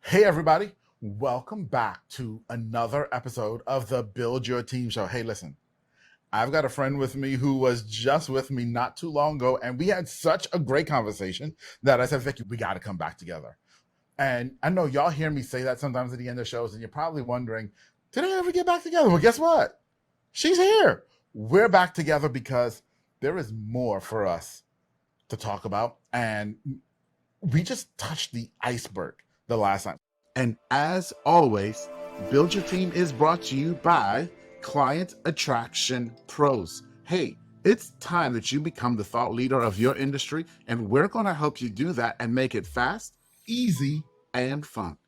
Hey, everybody. Welcome back to another episode of the Build Your Team Show. Hey, listen, I've got a friend with me who was just with me not too long ago, and we had such a great conversation that I said, Vicki, we got to come back together. And I know y'all hear me say that sometimes at the end of shows, and you're probably wondering, did I ever get back together? Well, guess what? She's here. We're back together because there is more for us to talk about. And we just touched the iceberg the last time. And as always, Build Your Team is brought to you by Client Attraction Pros. Hey, it's time that you become the thought leader of your industry, and we're going to help you do that and make it fast, easy, and fun.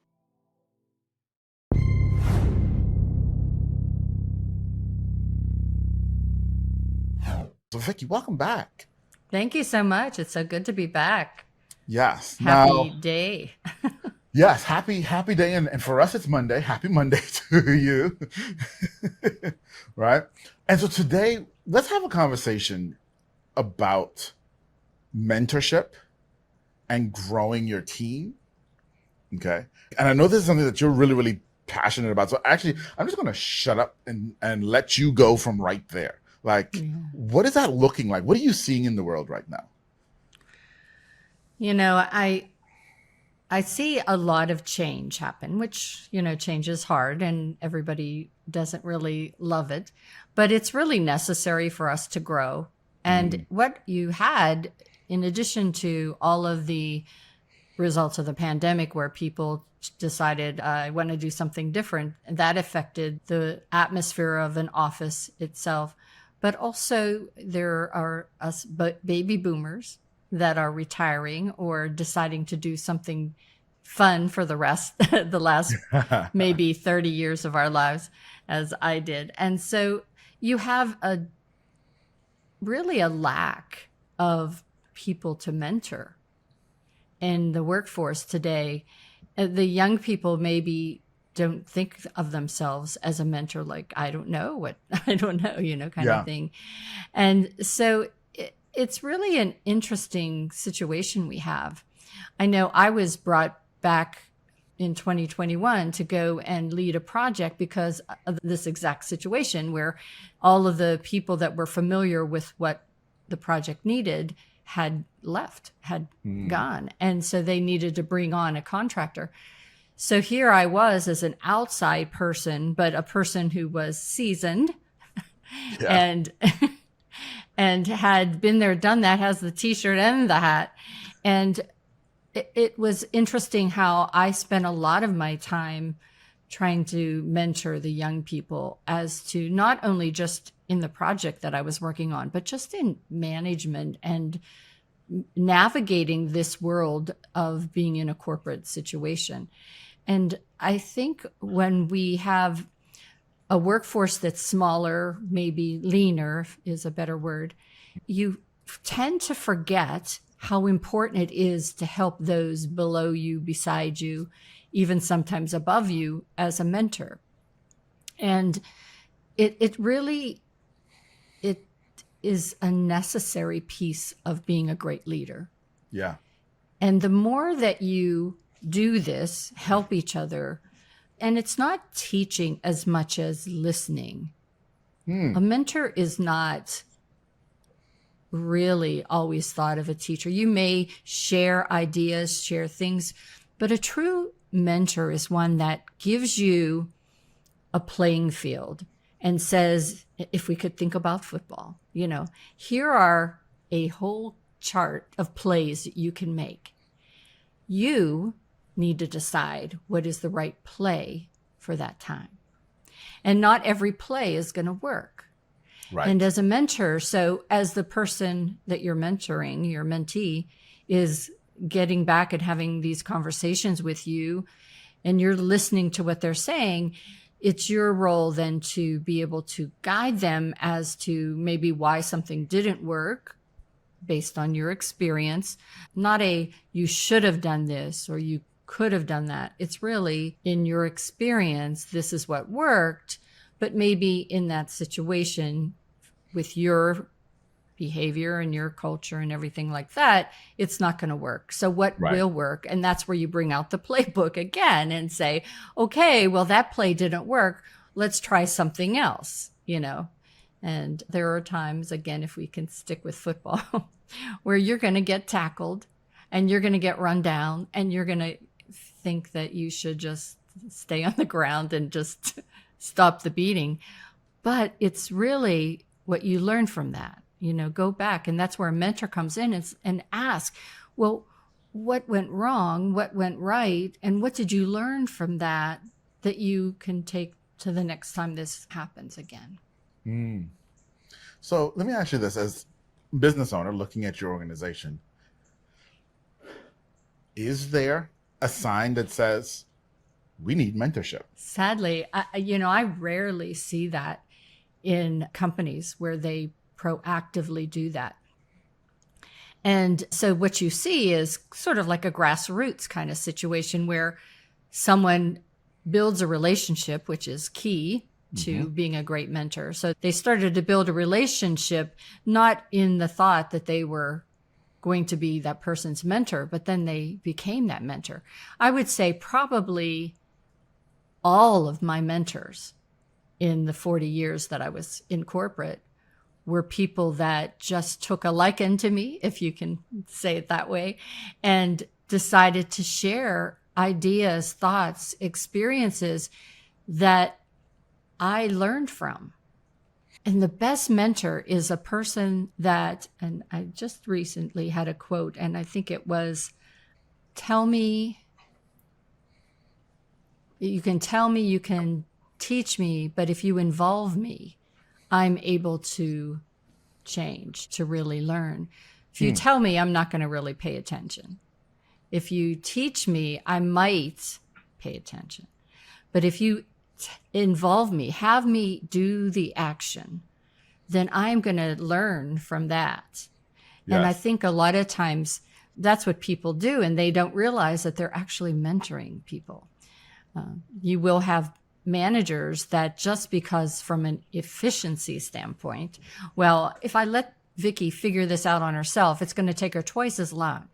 So, Vicki, welcome back. Thank you so much. It's so good to be back. Yes. Happy day. Yes, happy day. And for us, it's Monday. Happy Monday to you. Right? And so today, let's have a conversation about mentorship and growing your team. Okay. And I know this is something that you're really, really passionate about. So actually, I'm just going to shut up and let you go from right there. Like, what is that looking like? What are you seeing in the world right now? You know, I see a lot of change happen, which, change is hard and everybody doesn't really love it, but it's really necessary for us to grow. And what you had, in addition to all of the results of the pandemic where people decided, I want to do something different, that affected the atmosphere of an office itself. But also there are us baby boomers that are retiring or deciding to do something fun for the rest, the last maybe 30 years of our lives, as I did. And so you have really a lack of people to mentor in the workforce today. The young people maybe don't think of themselves as a mentor, like, I don't know, kind of thing. And so it's really an interesting situation we have. I know I was brought back in 2021 to go and lead a project because of this exact situation where all of the people that were familiar with what the project needed had left, had gone. And so they needed to bring on a contractor. So here I was as an outside person, but a person who was seasoned and had been there, done that, has the t-shirt and the hat. And it was interesting how I spent a lot of my time trying to mentor the young people as to not only just in the project that I was working on, but just in management and navigating this world of being in a corporate situation. And I think when we have a workforce that's smaller, maybe leaner is a better word, you tend to forget how important it is to help those below you, beside you, even sometimes above you as a mentor. And it really is a necessary piece of being a great leader. Yeah. And the more that you do this, help each other, and it's not teaching as much as listening. A mentor is not really always thought of a teacher. You may share ideas, share things, but a true mentor is one that gives you a playing field and says, if we could think about football, here are a whole chart of plays that you can make. You need to decide what is the right play for that time. And not every play is going to work. Right. And as a mentor, so as the person that you're mentoring, your mentee, is getting back and having these conversations with you, and you're listening to what they're saying, it's your role then to be able to guide them as to maybe why something didn't work based on your experience. Not you should have done this or you could have done that. It's really, in your experience, this is what worked, but maybe in that situation with your behavior and your culture and everything like that, it's not going to work. So what Right. will work? And that's where you bring out the playbook again and say, okay, well, that play didn't work. Let's try something else, And there are times, again, if we can stick with football, where you're going to get tackled and you're going to get run down and you're going to think that you should just stay on the ground and just stop the beating. But it's really what you learn from that, go back. And that's where a mentor comes in and ask, well, what went wrong? What went right? And what did you learn from that you can take to the next time this happens again? So let me ask you this, as business owner looking at your organization, is there a sign that says we need mentorship? Sadly, I rarely see that in companies where they proactively do that. And so what you see is sort of like a grassroots kind of situation where someone builds a relationship, which is key to being a great mentor. So they started to build a relationship, not in the thought that they were going to be that person's mentor, but then they became that mentor. I would say probably all of my mentors in the 40 years that I was in corporate were people that just took a liking to me, if you can say it that way, and decided to share ideas, thoughts, experiences that I learned from. And the best mentor is a person that, and I just recently had a quote, and I think it was, you can teach me, but if you involve me, I'm able to change, to really learn. If you tell me, I'm not going to really pay attention. If you teach me, I might pay attention. But if you involve me, have me do the action, then I'm going to learn from that. Yes. And I think a lot of times that's what people do, and they don't realize that they're actually mentoring people. You will have managers that just because from an efficiency standpoint, well, if I let Vicki figure this out on herself, it's going to take her twice as long.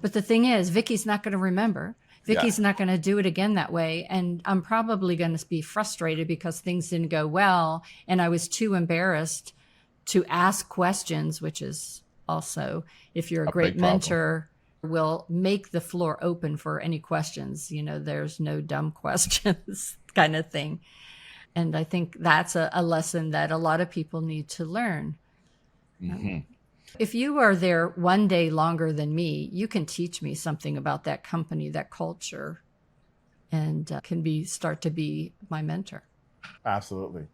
But the thing is, Vicki's not going to remember. Vicki's not going to do it again that way. And I'm probably going to be frustrated because things didn't go well. And I was too embarrassed to ask questions, which is also, if you're a great mentor, will make the floor open for any questions. There's no dumb questions kind of thing. And I think that's a lesson that a lot of people need to learn. If you are there one day longer than me, you can teach me something about that company, that culture, and can start to be my mentor. Absolutely.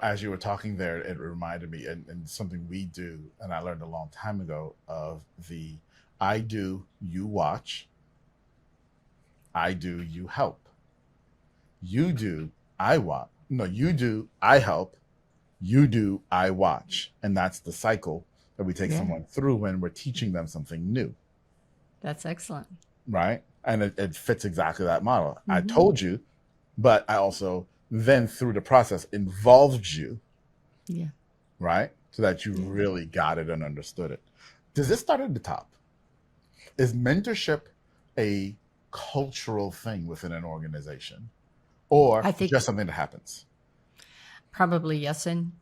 As you were talking there, it reminded me, and something we do, and I learned a long time ago, of the I do, you watch. I do, you help. You do, I watch. No, you do, I help. You do, I watch. And that's the cycle that we take someone through when we're teaching them something new. That's excellent. Right? And it fits exactly that model. I told you, but I also then through the process involved you. Yeah. Right? So that you really got it and understood it. Does this start at the top? Is mentorship a cultural thing within an organization, or I think just something that happens? Probably yes and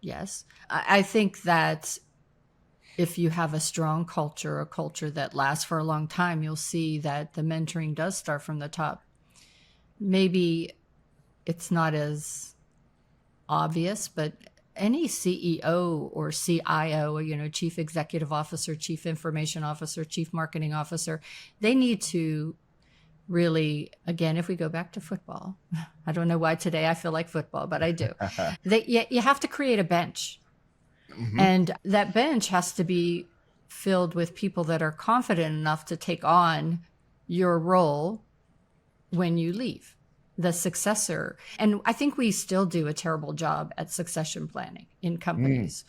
yes. I think that if you have a strong culture, a culture that lasts for a long time, you'll see that the mentoring does start from the top. Maybe it's not as obvious, but any CEO or CIO, chief executive officer, chief information officer, chief marketing officer, they need to really, again, if we go back to football, I don't know why today I feel like football, but I do. You have to create a bench. And that bench has to be filled with people that are confident enough to take on your role when you leave, the successor. And I think we still do a terrible job at succession planning in companies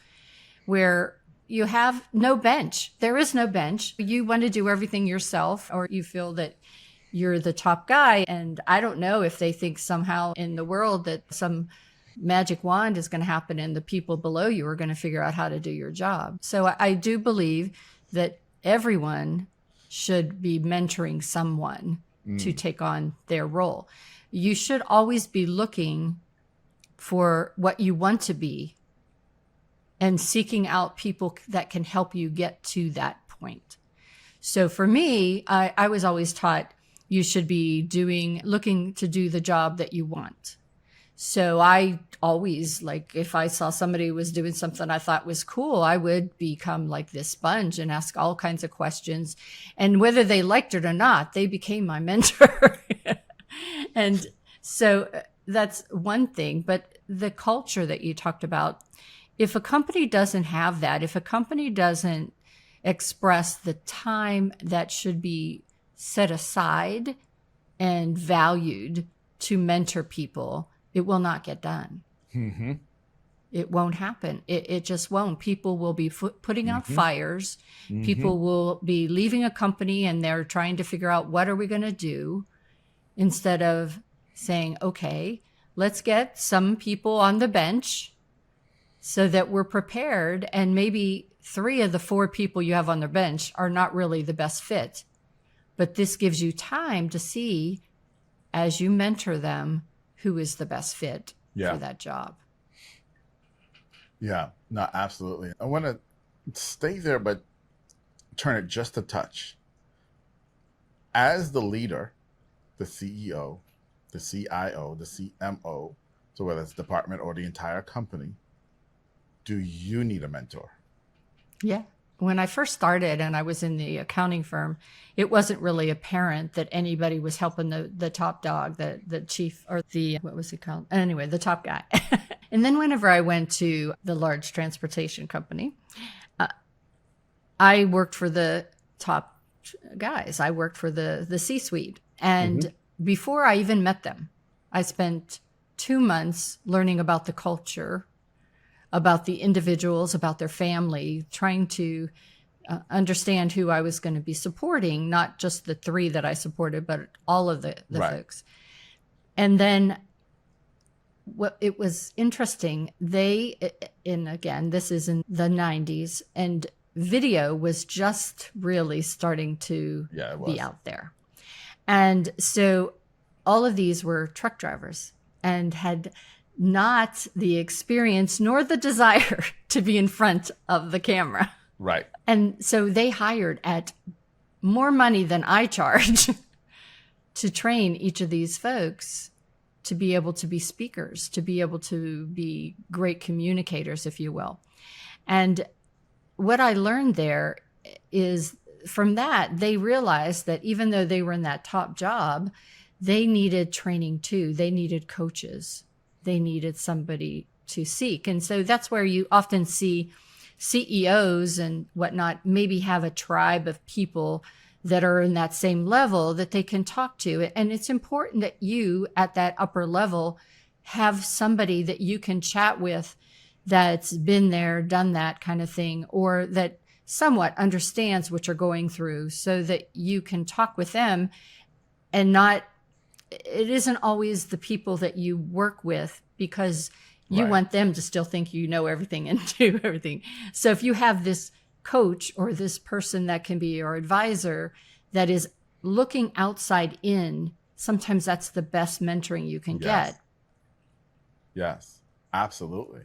where you have no bench. There is no bench. You want to do everything yourself, or you feel that you're the top guy. And I don't know if they think somehow in the world that some magic wand is going to happen and the people below you are going to figure out how to do your job. So I do believe that everyone should be mentoring someone to take on their role. You should always be looking for what you want to be and seeking out people that can help you get to that point. So for me, I was always taught you should be looking to do the job that you want. So I always, like, if I saw somebody was doing something I thought was cool, I would become like this sponge and ask all kinds of questions. And whether they liked it or not, they became my mentor. And so that's one thing. But the culture that you talked about, if a company doesn't have that, if a company doesn't express the time that should be set aside and valued to mentor people, it will not get done. Mm-hmm. It won't happen. It just won't. People will be putting out fires. Mm-hmm. People will be leaving a company and they're trying to figure out, what are we going to do? Instead of saying, okay, let's get some people on the bench so that we're prepared. And maybe 3 of the 4 people you have on the bench are not really the best fit. But this gives you time to see, as you mentor them, who is the best fit for that job. Yeah, no, absolutely. I want to stay there, but turn it just a touch. As the leader, the CEO, the CIO, the CMO, so whether it's department or the entire company, do you need a mentor? Yeah. When I first started and I was in the accounting firm, it wasn't really apparent that anybody was helping the top dog, the chief, or what was he called? Anyway, the top guy. And then whenever I went to the large transportation company, I worked for the top guys. I worked for the C-suite. And before I even met them, I spent 2 months learning about the culture, about the individuals, about their family, trying to understand who I was going to be supporting, not just the 3 that I supported, but all of the folks. And then it was interesting. And again, this is in the 90s, and video was just really starting to be out there. And so all of these were truck drivers and had not the experience nor the desire to be in front of the camera. Right. And so they hired at more money than I charge to train each of these folks to be able to be speakers, to be able to be great communicators, if you will. And what I learned there is, from that, they realized that even though they were in that top job, they needed training too. They needed coaches. They needed somebody to seek. And so that's where you often see CEOs and whatnot maybe have a tribe of people that are in that same level that they can talk to. And it's important that you, at that upper level, have somebody that you can chat with that's been there, done that kind of thing, or that somewhat understands what you're going through, so that you can talk with them. And it isn't always the people that you work with, because you want them to still think you know everything and do everything. So if you have this coach or this person that can be your advisor that is looking outside in, sometimes that's the best mentoring you can get. Yes, absolutely.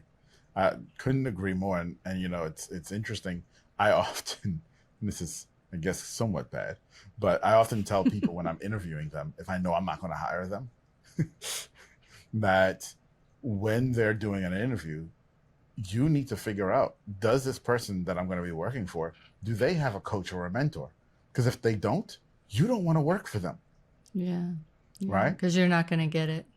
I couldn't agree more. And it's interesting. I often, and this is, I guess, somewhat bad, but I often tell people when I'm interviewing them, if I know I'm not going to hire them, that when they're doing an interview, you need to figure out, does this person that I'm going to be working for, do they have a coach or a mentor? Because if they don't, you don't want to work for them. Yeah. Right? Because you're not going to get it.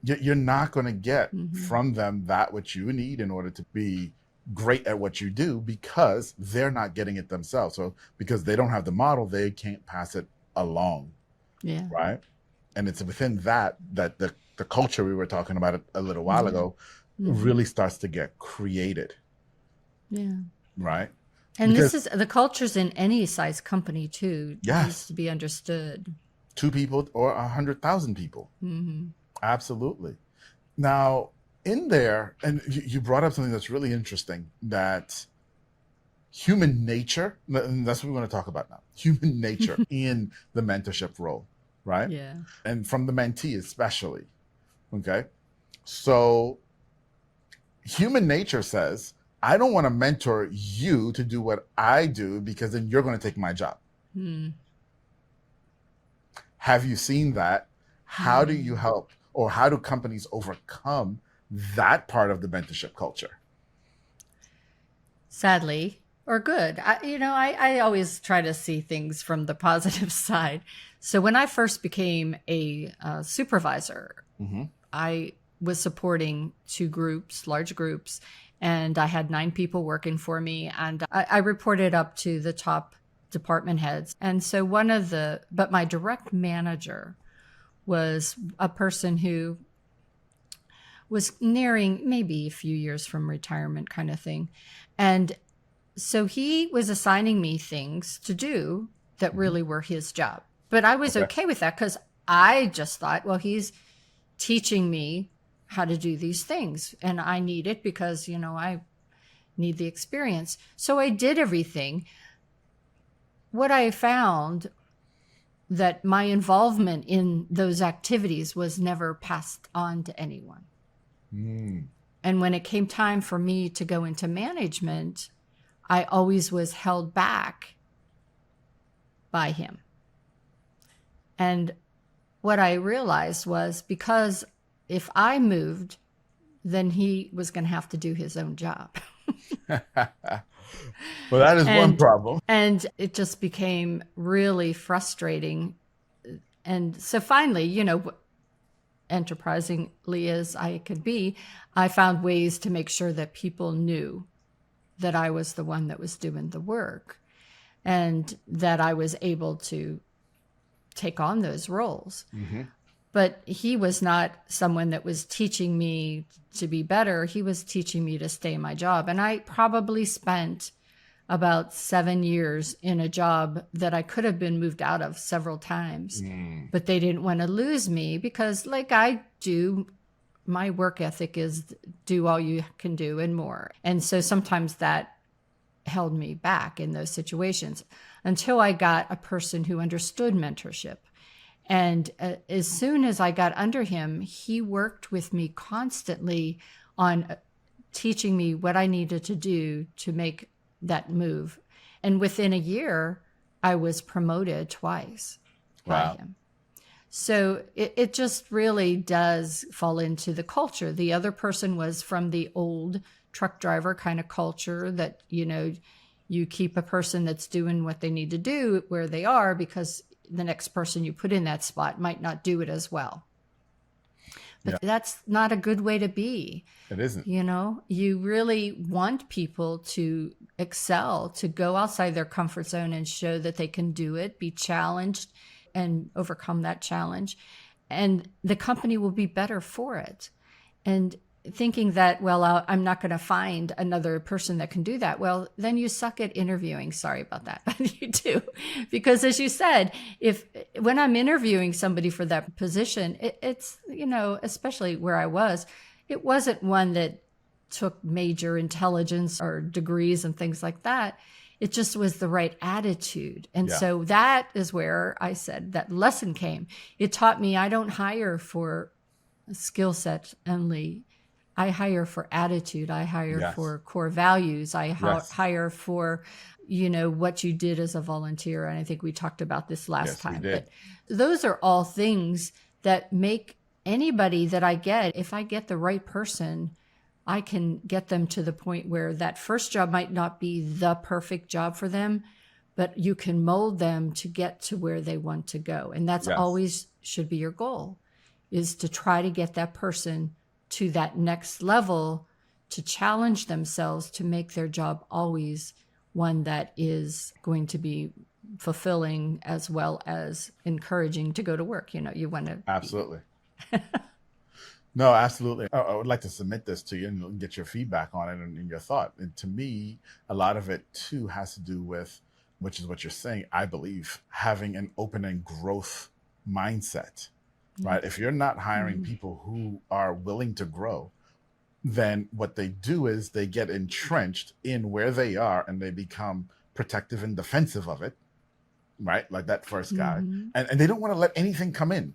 You're not going to get from them that which you need in order to be great at what you do, because they're not getting it themselves. So because they don't have the model, they can't pass it along. Yeah. Right. And it's within that the culture we were talking about a little while ago really starts to get created. Yeah. Right. And because this is the cultures in any size company too. Yes. Needs to be understood. 2 people or 100,000 people. Absolutely. Now, in there, and you brought up something that's really interesting, that human nature, and that's what we want to talk about now, human nature in the mentorship role, right? Yeah. And from the mentee especially. Okay. So human nature says, I don't want to mentor you to do what I do because then you're going to take my job. Have you seen that? How do you help, or how do companies overcome that part of the mentorship culture? Sadly, or good. I always try to see things from the positive side. So when I first became a supervisor, I was supporting two groups, large groups, and I had 9 people working for me, and I reported up to the top department heads. And so but my direct manager was a person who was nearing maybe a few years from retirement kind of thing. And so he was assigning me things to do that really were his job. But I was okay with that because I just thought, well, he's teaching me how to do these things and I need it because, I need the experience. So I did everything. What I found that my involvement in those activities was never passed on to anyone. And when it came time for me to go into management, I always was held back by him. And what I realized was because if I moved, then he was going to have to do his own job. Well, that is one problem. And it just became really frustrating. And so finally, enterprisingly as I could be, I found ways to make sure that people knew that I was the one that was doing the work and that I was able to take on those roles. But he was not someone that was teaching me to be better. He was teaching me to stay in my job. And I probably spent about 7 years in a job that I could have been moved out of several times. But they didn't want to lose me because, like I do, my work ethic is do all you can do and more. And so sometimes that held me back in those situations until I got a person who understood mentorship. And as soon as I got under him, he worked with me constantly on teaching me what I needed to do to make that move. And within a year, I was promoted twice by him. So it just really does fall into the culture. The other person was from the old truck driver kind of culture that, you keep a person that's doing what they need to do where they are because the next person you put in that spot might not do it as well. But that's not a good way to be. It isn't. You really want people to excel, to go outside their comfort zone and show that they can do it, be challenged and overcome that challenge. And the company will be better for it. And thinking that, well, I'm not going to find another person that can do that. Well, then you suck at interviewing. Sorry about that, but you do. Because as you said, when I'm interviewing somebody for that position, it's, especially where I was, it wasn't one that took major intelligence or degrees and things like that. It just was the right attitude. And so that is where I said that lesson came. It taught me I don't hire for skill set only. I hire for attitude. I hire for core values. I hire for, what you did as a volunteer. And I think we talked about this last time. But those are all things that make anybody that I get, if I get the right person, I can get them to the point where that first job might not be the perfect job for them, but you can mold them to get to where they want to go. And that's always should be your goal, is to try to get that person to that next level, to challenge themselves, to make their job always one that is going to be fulfilling as well as encouraging to go to work. You want to. Absolutely. No, absolutely. I would like to submit this to you and get your feedback on it and your thought. And to me, a lot of it too has to do with, which is what you're saying, I believe, having an open and growth mindset. Right. If you're not hiring people who are willing to grow, then what they do is they get entrenched in where they are and they become protective and defensive of it, right? Like that first guy. Mm-hmm. And they don't want to let anything come in,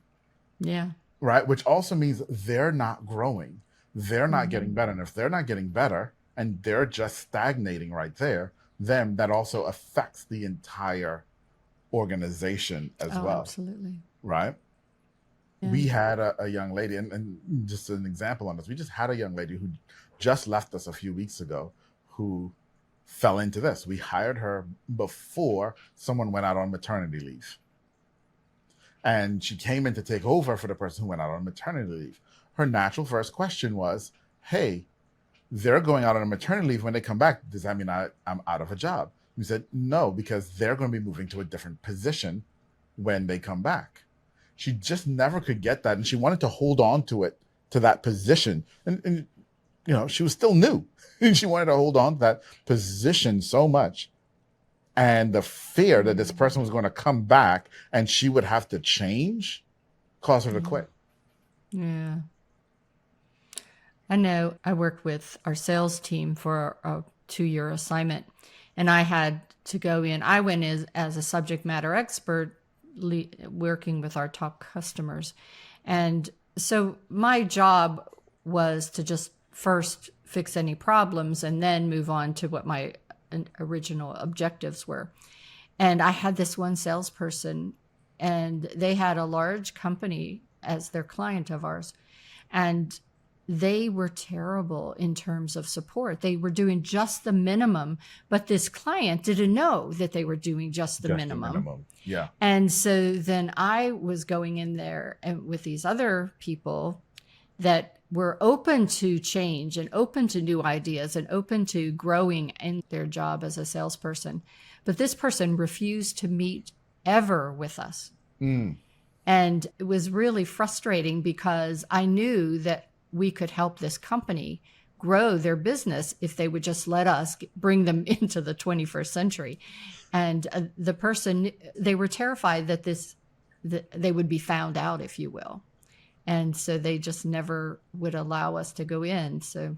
Yeah. right? Which also means they're not growing. They're not getting Mm-hmm. better. And if they're not getting better and they're just stagnating right there, then that also affects the entire organization as Oh, well, absolutely. right? Yeah. We had a young lady, and just an example on this, we just had a young lady who just left us a few weeks ago who fell into this. We hired her before someone went out on maternity leave. And she came in to take over for the person who went out on maternity leave. Her natural first question was, hey, they're going out on a maternity leave. When they come back, does that mean I'm out of a job? We said, no, because they're going to be moving to a different position when they come back. She just never could get that. And she wanted to hold on to it, to that position. And she was still new. And she wanted to hold on to that position so much. And the fear that this person was going to come back and she would have to change caused her to quit. Yeah. I know I worked with our sales team for a 2-year assignment, and I had to go in. I went as a subject matter expert working with our top customers. And so my job was to just first fix any problems and then move on to what my original objectives were. And I had this one salesperson, and they had a large company as their client of ours. And they were terrible in terms of support. They were doing just the minimum, but this client didn't know that they were doing just the minimum. Yeah. And so then I was going in there and with these other people that were open to change and open to new ideas and open to growing in their job as a salesperson. But this person refused to meet ever with us. Mm. And it was really frustrating because I knew that we could help this company grow their business if they would just let us bring them into the 21st century. And the person, they were terrified that they would be found out, if you will. And so they just never would allow us to go in. So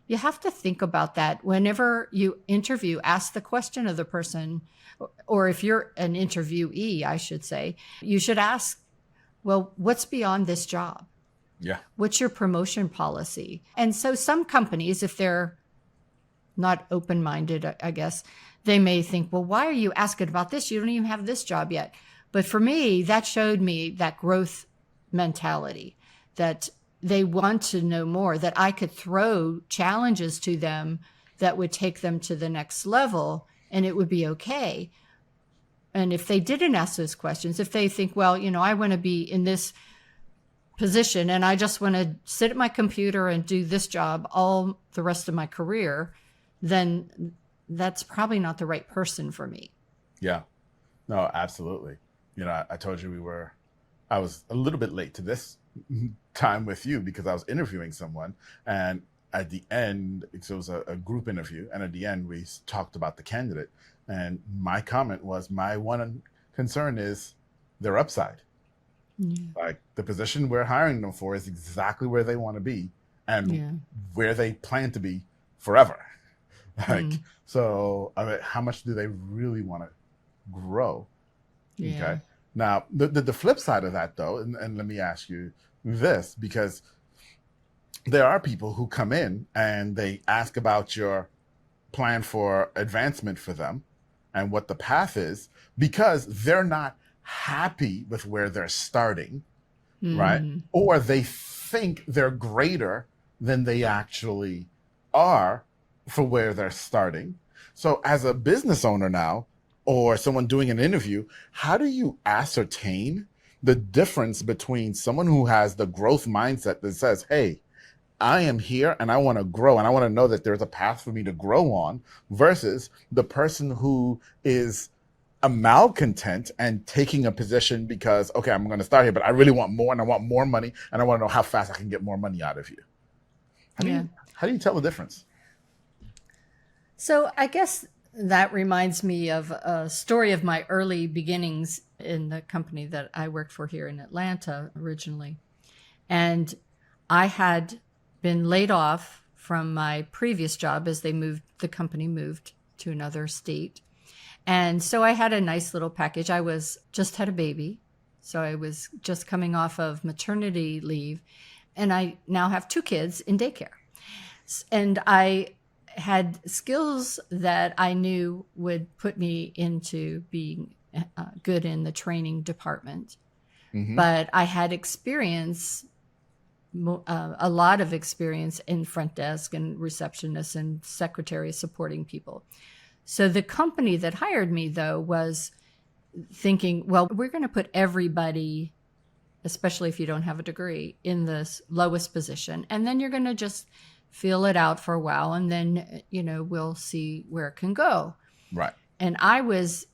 you have to think about that. Whenever you interview, ask the question of the person, or if you're an interviewee, I should say, you should ask, well, what's beyond this job? Yeah. What's your promotion policy? And so some companies, if they're not open-minded, I guess, they may think, well, why are you asking about this? You don't even have this job yet. But for me, that showed me that growth mentality, that they want to know more, that I could throw challenges to them that would take them to the next level and it would be okay. And if they didn't ask those questions, if they think, well, I want to be in this position and I just want to sit at my computer and do this job all the rest of my career, then that's probably not the right person for me. Yeah. No, absolutely. I told you I was a little bit late to this time with you because I was interviewing someone, and at the end, it was a group interview, and at the end we talked about the candidate, and my comment was, my one concern is their upside. Like the position we're hiring them for is exactly where they want to be and where they plan to be forever. So how much do they really want to grow? Okay. Now, the flip side of that, though, and let me ask you this, because there are people who come in and they ask about your plan for advancement for them and what the path is, because they're not happy with where they're starting, right? Or they think they're greater than they actually are for where they're starting. So as a business owner now, or someone doing an interview, how do you ascertain the difference between someone who has the growth mindset that says, hey, I am here and I want to grow and I want to know that there's a path for me to grow on, versus the person who is a malcontent and taking a position because, okay, I'm going to start here, but I really want more and I want more money and I want to know how fast I can get more money out of you. How do you tell the difference? So I guess that reminds me of a story of my early beginnings in the company that I worked for here in Atlanta originally. And I had been laid off from my previous job as the company moved to another state. And so I had a nice little package. I was just had a baby. So I was just coming off of maternity leave, and I now have 2 kids in daycare. And I had skills that I knew would put me into being good in the training department. But I had experience, a lot of experience in front desk and receptionists and secretaries supporting people. So the company that hired me, though, was thinking, well, we're going to put everybody, especially if you don't have a degree, in the lowest position. And then you're going to just feel it out for a while. And then, we'll see where it can go. Right. And I was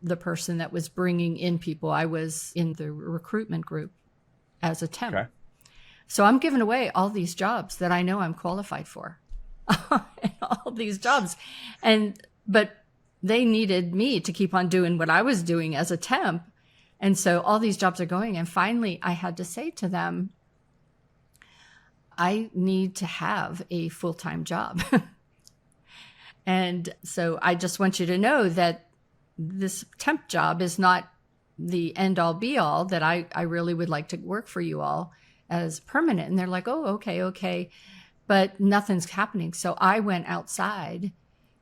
the person that was bringing in people. I was in the recruitment group as a temp. Okay. So I'm giving away all these jobs that I know I'm qualified for. All these jobs. But they needed me to keep on doing what I was doing as a temp. And so all these jobs are going. And finally, I had to say to them, I need to have a full-time job. And so I just want you to know that this temp job is not the end-all be-all, that I really would like to work for you all as permanent. And they're like, oh, okay. But nothing's happening. So I went outside,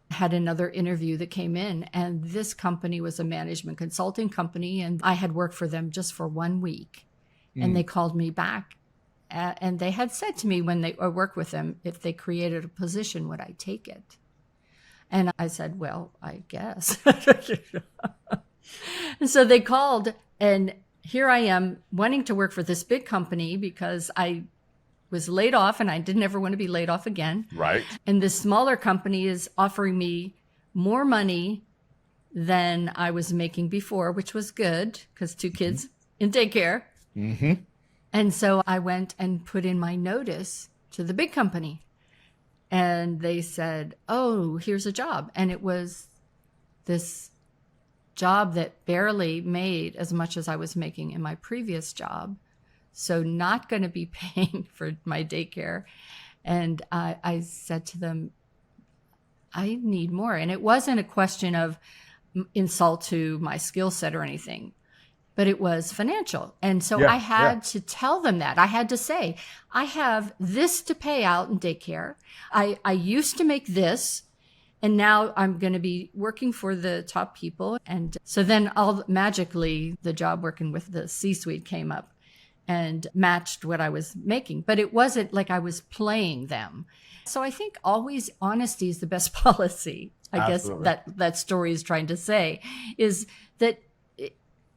had another interview that came in, and this company was a management consulting company, and I had worked for them just for 1 week. And they called me back, and they had said to me when I worked with them, if they created a position, would I take it? And I said, well, I guess. And so they called, and here I am wanting to work for this big company because I was laid off and I didn't ever want to be laid off again. Right. And this smaller company is offering me more money than I was making before, which was good because 2 kids in daycare. And so I went and put in my notice to the big company. And they said, oh, here's a job. And it was this job that barely made as much as I was making in my previous job. So not going to be paying for my daycare. And I said to them, I need more. And it wasn't a question of insult to my skill set or anything, but it was financial. And so I had to tell them that. I had to say, I have this to pay out in daycare. I used to make this, and now I'm going to be working for the top people. And so then magically the job working with the C-suite came up and matched what I was making. But it wasn't like I was playing them. So I think always honesty is the best policy. I Absolutely. guess that story is trying to say is that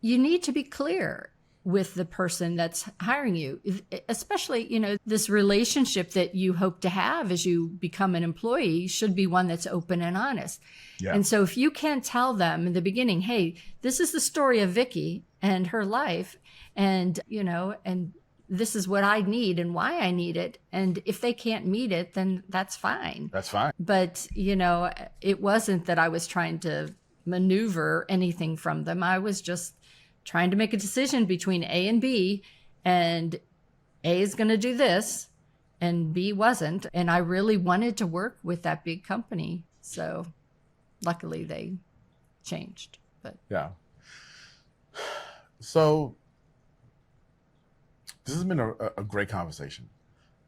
you need to be clear with the person that's hiring you, especially, this relationship that you hope to have as you become an employee should be one that's open and honest. Yeah. And so if you can't tell them in the beginning, hey, this is the story of Vicki and her life, and, and this is what I need and why I need it. And if they can't meet it, then that's fine. That's fine. But, it wasn't that I was trying to maneuver anything from them. I was just trying to make a decision between A and B, and A is going to do this and B wasn't. And I really wanted to work with that big company. So luckily they changed. But yeah. So this has been a great conversation.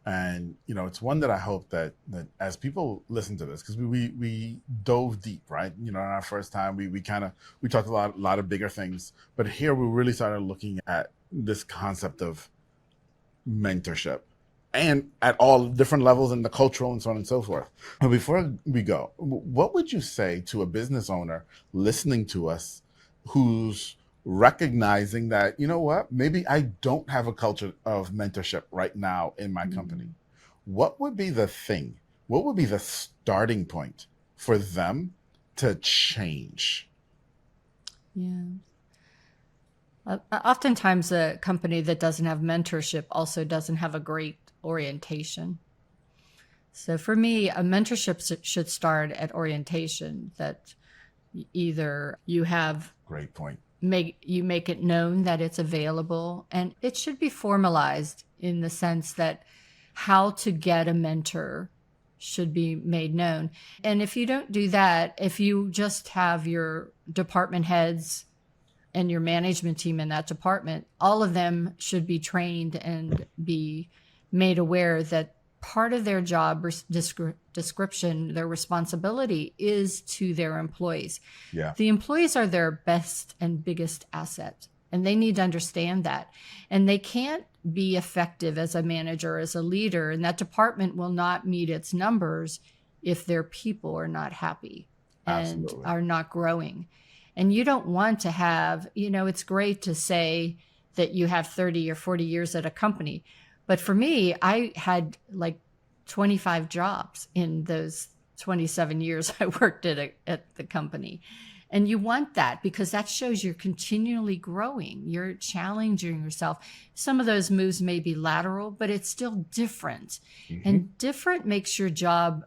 And, it's one that I hope that as people listen to this, because we dove deep, right? In our first time, we talked a lot of bigger things, but here we really started looking at this concept of mentorship and at all different levels in the cultural and so on and so forth. But before we go, what would you say to a business owner listening to us who's recognizing that, maybe I don't have a culture of mentorship right now in my company? What would be the thing? What would be the starting point for them to change? yeah. Oftentimes a company that doesn't have mentorship also doesn't have a great orientation. So for me, a mentorship should start at orientation, that either you have Great point. make it known that it's available, and it should be formalized in the sense that how to get a mentor should be made known. And if you don't do that, if you just have your department heads and your management team in that department, all of them should be trained and be made aware that part of their job description, their responsibility is to their employees. Yeah. The employees are their best and biggest asset, and they need to understand that. And they can't be effective as a manager, as a leader, and that department will not meet its numbers if their people are not happy and Absolutely. are not growing. And you don't want to have, it's great to say that you have 30 or 40 years at a company. But for me, I had like 25 jobs in those 27 years I worked at the company. And you want that because that shows you're continually growing. You're challenging yourself. Some of those moves may be lateral, but it's still different. Mm-hmm. And different makes your job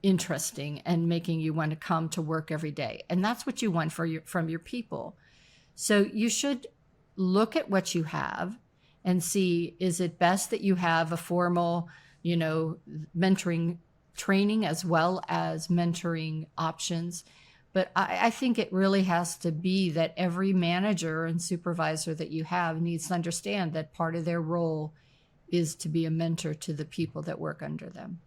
interesting and making you want to come to work every day. And that's what you want from your people. So you should look at what you have and see, is it best that you have a formal, mentoring training as well as mentoring options? But I think it really has to be that every manager and supervisor that you have needs to understand that part of their role is to be a mentor to the people that work under them.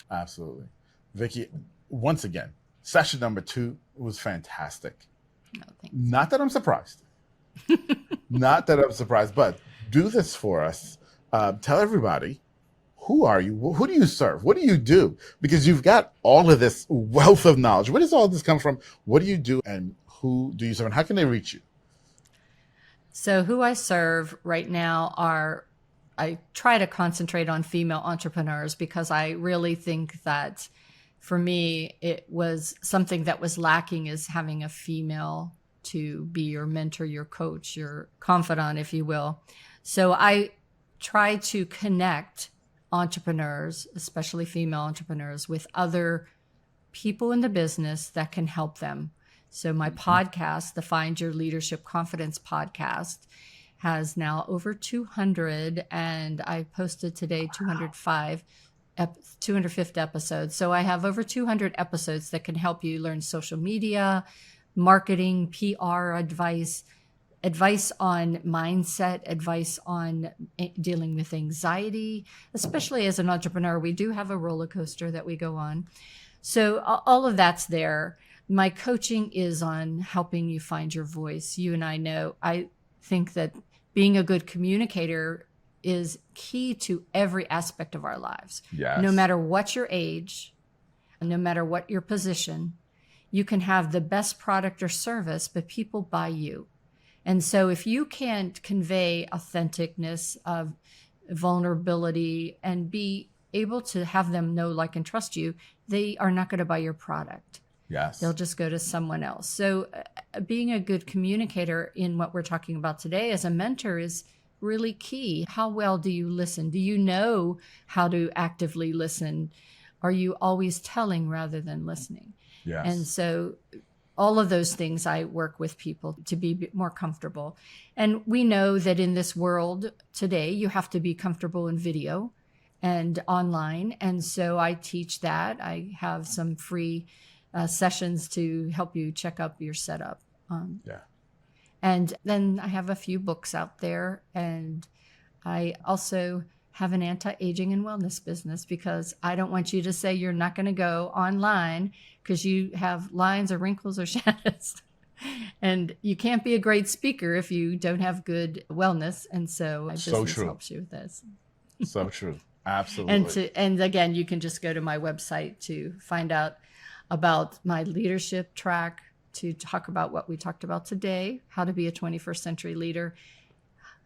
Absolutely. Vicki, once again, session number 2 was fantastic. No, thanks. Not that I'm surprised. Not that I'm surprised, but do this for us. Tell everybody, who are you? Who do you serve? What do you do? Because you've got all of this wealth of knowledge. Where does all this come from? What do you do and who do you serve? And how can they reach you? So who I serve right now I try to concentrate on female entrepreneurs because I really think that for me, it was something that was lacking, is having a female to be your mentor, your coach, your confidant, if you will. So I try to connect entrepreneurs, especially female entrepreneurs, with other people in the business that can help them. So my podcast, the Find Your Leadership Confidence podcast, has now over 200, and I posted today 205 205th episode. So I have over 200 episodes that can help you learn social media, marketing, PR advice on mindset, advice on dealing with anxiety. Especially as an entrepreneur, we do have a roller coaster that we go on. So all of that's there. My coaching is on helping you find your voice. You and I think that being a good communicator is key to every aspect of our lives. Yes. No matter what your age, no matter what your position, you can have the best product or service, but people buy you. And so if you can't convey authenticness of vulnerability and be able to have them know, like, and trust you, they are not going to buy your product. Yes. They'll just go to someone else. So being a good communicator in what we're talking about today as a mentor is really key. How well do you listen? Do you know how to actively listen? Are you always telling rather than listening? Yes. And so all of those things I work with people to be more comfortable. And we know that in this world today, you have to be comfortable in video and online. And so I teach that. I have some free sessions to help you check up your setup. And then I have a few books out there. And I also have an anti-aging and wellness business because I don't want you to say you're not going to go online because you have lines or wrinkles or shadows. And you can't be a great speaker if you don't have good wellness. And so my business helps you with this. So true. Absolutely. And again, you can just go to my website to find out about my leadership track, to talk about what we talked about today, how to be a 21st century leader,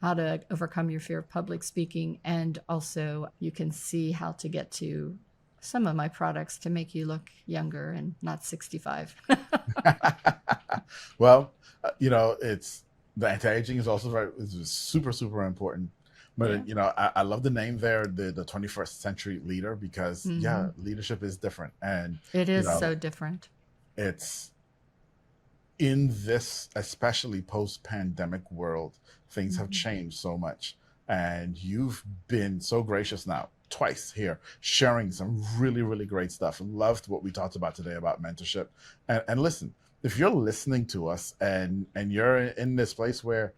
how to overcome your fear of public speaking. And also you can see how to get to some of my products to make you look younger and not 65. Well, it's the anti-aging is also is super, super important. But, I love the name there, the 21st century leader, because leadership is different. And it is so different. It's in this, especially post-pandemic world, things have changed so much. And you've been so gracious now twice here, sharing some really, really great stuff. Loved what we talked about today about mentorship. And listen, if you're listening to us and you're in this place where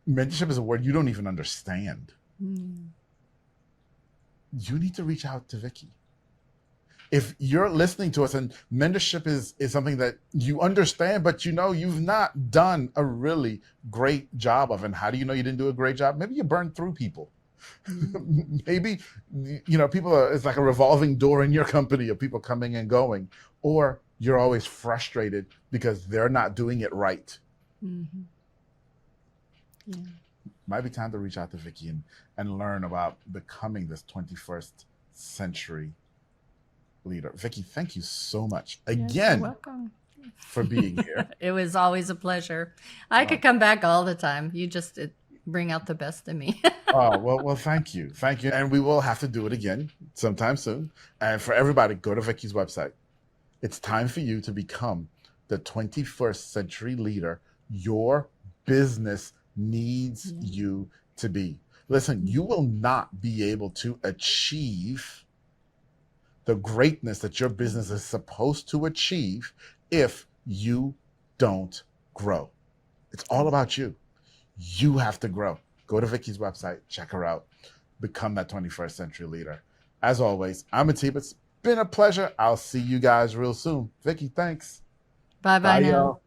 mentorship is a word you don't even understand, you need to reach out to Vicki. If you're listening to us and mentorship is something that you understand, but you know you've not done a really great job of, and how do you know you didn't do a great job? Maybe you burned through people. Maybe, you know, people are, it's like a revolving door in your company of people coming and going, or you're always frustrated because they're not doing it right. Mm-hmm. Yeah. Might be time to reach out to Vicki and learn about becoming this 21st century leader. Vicki, thank you so much Yes, you're again welcome. for being here. It was always a pleasure. I could come back all the time. You just bring out the best in me. Oh, well, thank you. Thank you. And we will have to do it again sometime soon. And for everybody, go to Vicki's website. It's time for you to become the 21st century leader your business needs you to be. Listen, you will not be able to achieve the greatness that your business is supposed to achieve if you don't grow. It's all about you. You have to grow. Go to Vicki's website, check her out, become that 21st century leader. As always, I'm Atiba. It's been a pleasure. I'll see you guys real soon. Vicki, thanks. Bye Bye, now. y'all.